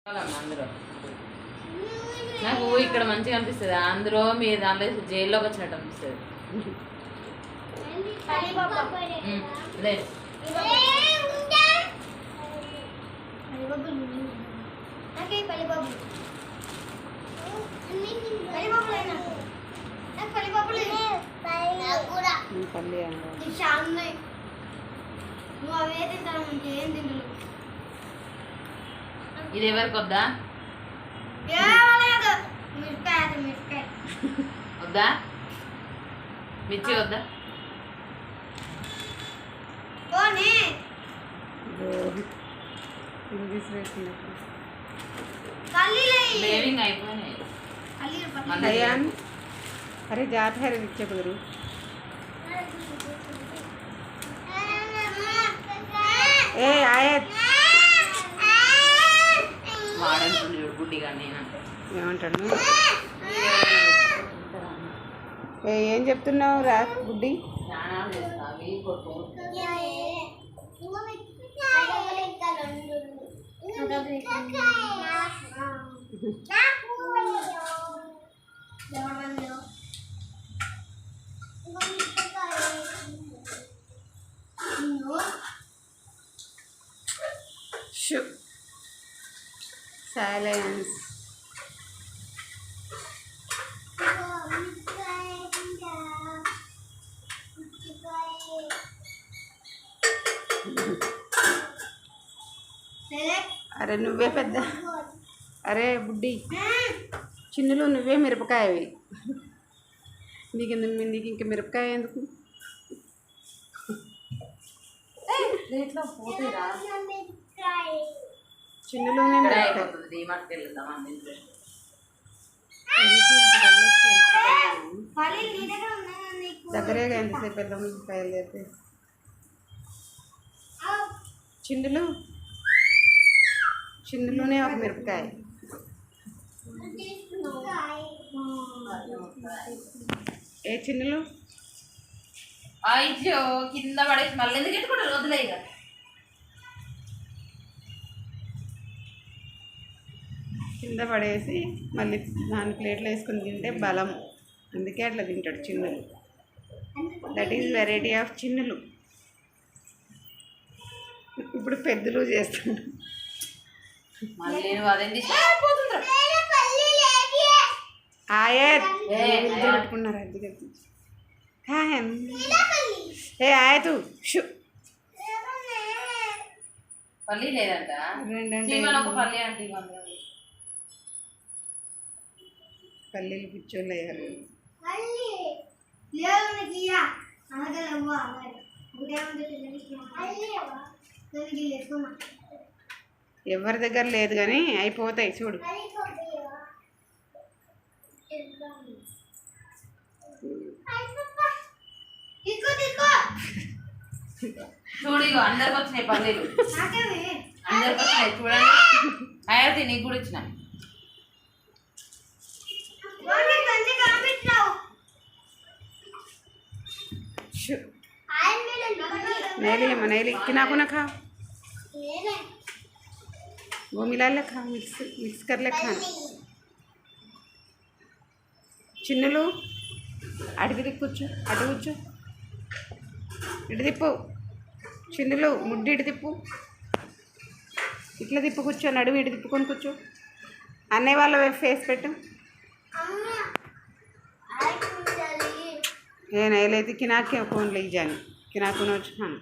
అందులో నాకు ఇక్కడ మంచిగా అనిపిస్తుంది. అందులో మీ దాంట్లో జైల్లోకి వచ్చినట్టు అనిపిస్తుంది. లేదు ఇది ఎవరికి వద్దా? వద్దా? మిర్చి వద్దా? లేవింగ్ అయిపోయినాయి. अरे जात है रे नीचे बगरू ए आयत వాడంటున్నాడు గుడ్డిగా. నేను ఏమంటాడు? ఏం చెప్తున్నావు రా గుడ్డి? స్నానాలు చేస్తావి కొట్టు సైలెన్స్. అరే నువ్వే పెద్ద. అరే బుడ్డి చిన్నులు నువ్వే మిరపకాయవి. నీకు ఇంకా మిరపకాయ ఎందుకు? చిన్నులోనే దగ్గరేగా ఎంతసేపు వెళ్దాం కాయలు అయితే. చిన్నులోనే ఒక మిరపకాయ. ఏ చిన్నులు అయ్యో కింద పడేసి మళ్ళీ ఎందుకు ఎట్టుకుంటారు? వదిలే ఇక. కింద పడేసి మళ్ళీ దాని ప్లేట్లో వేసుకొని తింటే బలం. అందుకే అట్లా తింటాడు చిన్నులు. దట్ ఈజ్ వెరైటీ ఆఫ్ చిన్నులు. ఇప్పుడు పెద్దలు చేస్తాడు. మళ్ళీ అదేంటి ఆయత్ పెట్టుకున్నారు అది ఏ ఆయతు షు పల్లి లేదంట. ఒక పల్లి అంటే పల్లీలు పిచ్చోళ్ళు అయ్యారు. ఎవరి దగ్గర లేదు కానీ అయిపోతాయి చూడు. చూడు ఇగో అందరికి వచ్చినాయి పల్లీలు. అందరికి వచ్చినాయి చూడండి. అయ్యా నీకు కూడా ఇచ్చిన. नैली है नैली किना को ना खा वो मिला ले खा मिक्स कर ले खा. చిన్నులు అటు కూర్చో అటు కూర్చో ఇటు తిప్పు. చిన్నులు ముడ్డి ఇటు తిప్పు. ఇట్లా తిప్పు కూర్చో. నడుము ఇటు తిప్పుకొని కూర్చో. అన్నయ్య వాళ్ళ ఫేస్ పెట్టు. నేనైతే కినాకే ఫోన్ ले जाने కినాకు వచ్చాను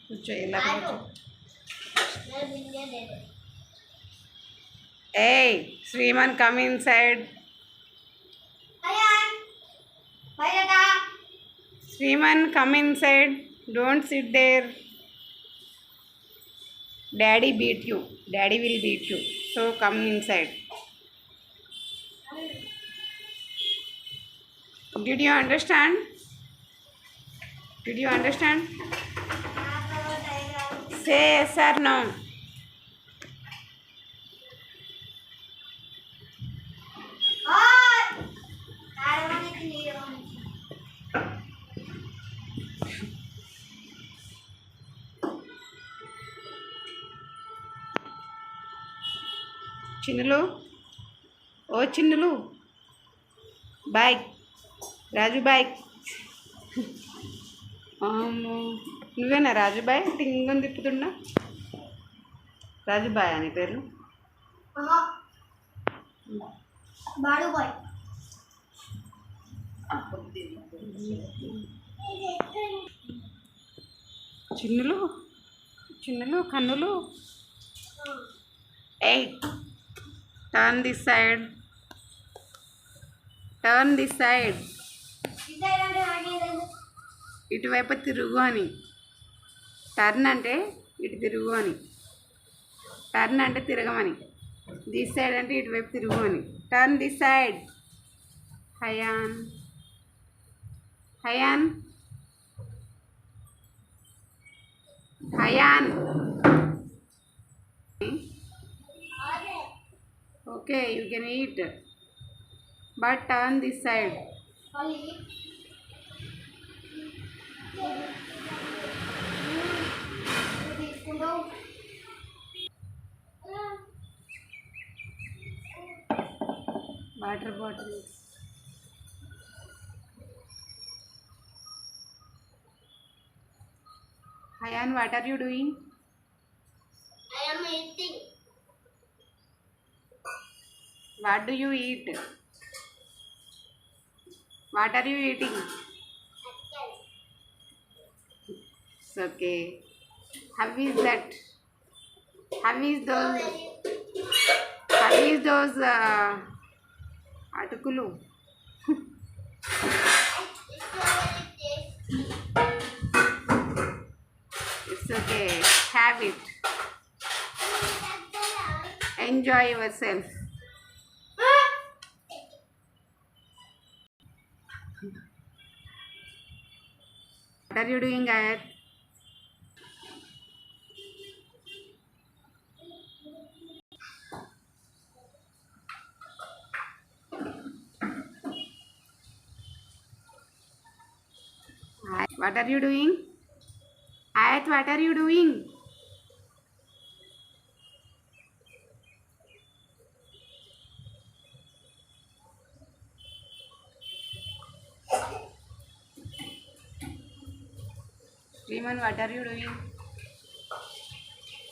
కూర్చో. ఇలా కూర్చో. Hey, Sriman, come inside. Sriman, come inside. Don't sit there. Daddy beat you. Daddy will beat you. So come inside. Did you understand? Did you understand? Say yes or no. చిన్నులు, ఓ చిన్నులు, bye. Raju bye. నువ్వేనా Raju bye? టింగని తిప్పుతున్నా. రాజు bye అని పేరు. బాడు bye. చిన్నులు, చిన్నులు, కన్నులు. ఏయ్, turn this side, turn this side. ఇటువైపు తిరుగు అని. టర్న్ అంటే ఇటు తిరుగు అని. టర్న్ అంటే తిరగమని. దిస్ సైడ్ అంటే ఇటువైపు తిరుగు అని. Turn this side. Hayan, Hayan, Hayan. Okay, you can eat, but turn this side. Water bottle. Hayan, what are you doing? I am eating. What do you eat? What are you eating? It's okay. How is that? How is those atukulu? It's okay. Have it. Enjoy yourself. What are you doing, Ayat? What are you doing? Ayat, what are you doing? Shriman, what are you doing?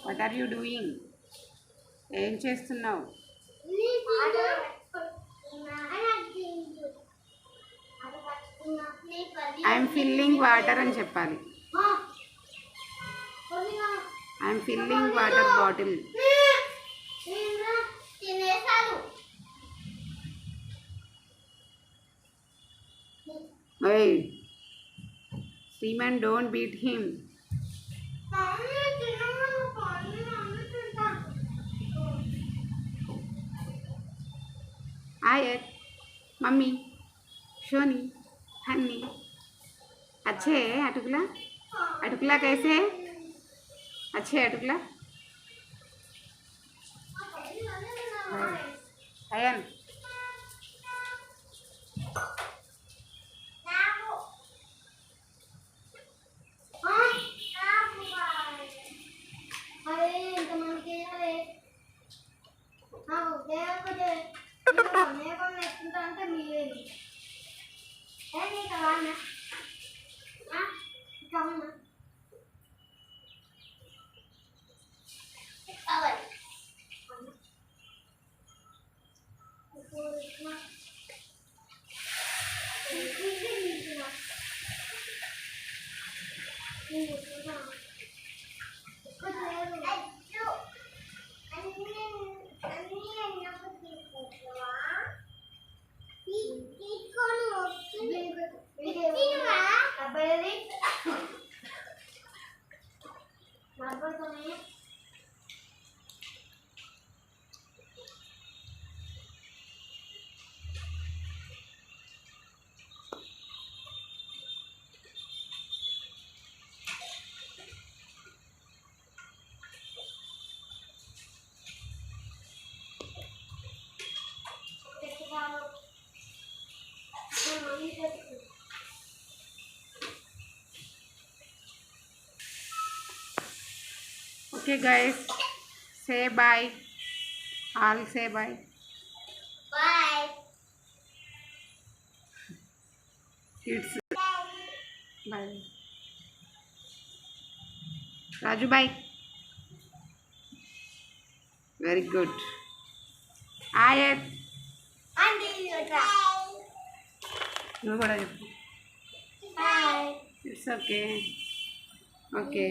What are you doing? ఏం చేస్తున్నావు? I'm filling water అని చెప్పాలి. I'm filling water bottle. Hey, Seaman, don't beat him. Ayat, mummy, Shoni, honey. अच्छे है अटुकला? अटुकला कैसे है? अच्छे है अटुकला? अयन, okay guys, say bye. All say bye. Bye. Kids bye. Raju bye. Very good. Ayat Andy, you try. నువ్వు కూడా చెప్పు. Bye. It's okay. ఓకే.